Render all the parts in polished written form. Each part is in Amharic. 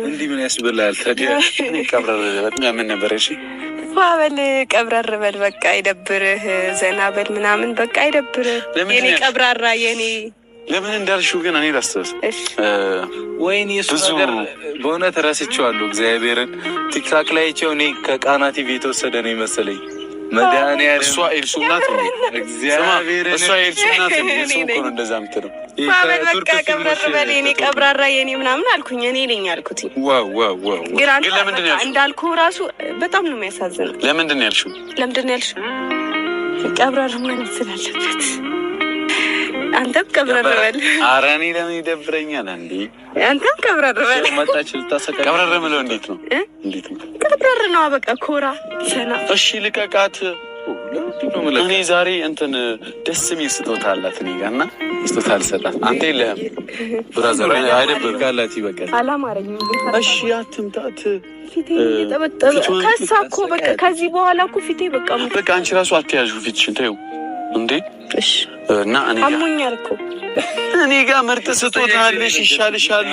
እንዲህ ምን ያስብላል ታዲያ? ቀብረር በጣም ምን ነበር? እሺ ባበል ቀብረር በል በቃ አይደብርህ፣ ዘና በል ምናምን በቃ አይደብርህ። የኔ ቀብራራ የኔ ለምን እንዳልሽው ግን እኔ ላስተውስ። ወይኔ እሱ ነገር በእውነት ረስቼዋለሁ። እግዚአብሔርን ቲክታክ ላይ አይቼው እኔ ከቃና ቲቪ የተወሰደ ነው መሰለኝ። መድኃኒዓለም እሷ ኤልሱ ናት እንዴ? እግዚአብሔርን እሷ ኤልሱ ናት እንዴ? እሱ እኮ ነው እንደዛ የምትለው። በቃ ቀብረር በል የኔ ቀብራራ የኔ ምናምን አልኩኝ። እኔ ነኝ ያልኩት። ዋው ዋው ዋው! ግን ለምንድን ነው እንዳልኩህ ራሱ በጣም ነው የሚያሳዝነው። ለምንድን ነው ያልሽው? ለምንድን ነው ያልሽው? ቀብረር ማለት ስላለበት አንተም ቀብረር በል። ኧረ እኔ ለምን ይደብረኛል እንዴ? አንተም ቀብረር በል። መጣች ልታሰቃይ። ቀብረር ምለው እንዴት ነው? እንዴት ነው? ቀብረር ነው በቃ ኮራ ሰና። እሺ ልቀቃት። እኔ ዛሬ እንትን ደስ የሚል ስጦታ አላት እኔ ጋር እና ስጦታ ልሰጣት። አንተ የለህም ብራዘር። አይደብርም ካላት ይበቃል። አላማረኝም። እሺ አትምታት። ፊቴ እየጠበጠበ ከሳ እኮ በቃ ከዚህ በኋላ እኮ ፊቴ በቃ አንቺ ራሱ አትያዡ ፊትሽን ተይው እንዴ። እሺ እና እኔ አሞኛል እኮ እኔ ጋር ምርጥ ስጦታ አለሽ። ይሻልሻል።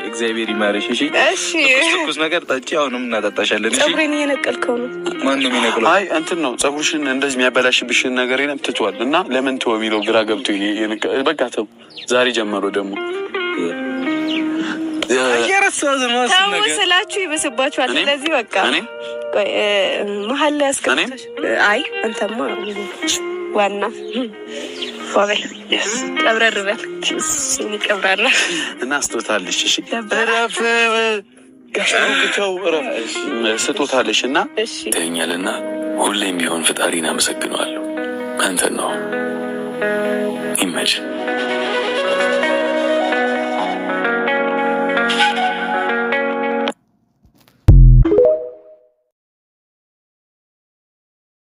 እግዚአብሔር ይማርሽ። እሺ እሺ። ትኩስ ነገር ጠጪ። አሁንም እናጠጣሻለን። እሺ። ፀጉሬን እየነቀልከው ነው። ማን ነው የሚነቅለው? አይ እንትን ነው ፀጉርሽን እንደዚህ የሚያበላሽብሽን ነገር የለም ትቷል። እና ለምን ተወው የሚለው ግራ ገብቶ በቃ ተው። ዛሬ ጀመሮ ደግሞ ተው ስላችሁ ይበስባችኋል። ስለዚህ በቃ መሀል ላይ ያስቀምጠሽ። አይ አንተማ ዋና ባበል ቀብረር በል ቀብራራ እና ስጦታለሽ። እሺ ረፍ ከሰውክተው ረፍ ስጦታለሽ እና ተኛልና ሁሌም ቢሆን ፈጣሪን አመሰግነዋለሁ። አንተ ነው ይመች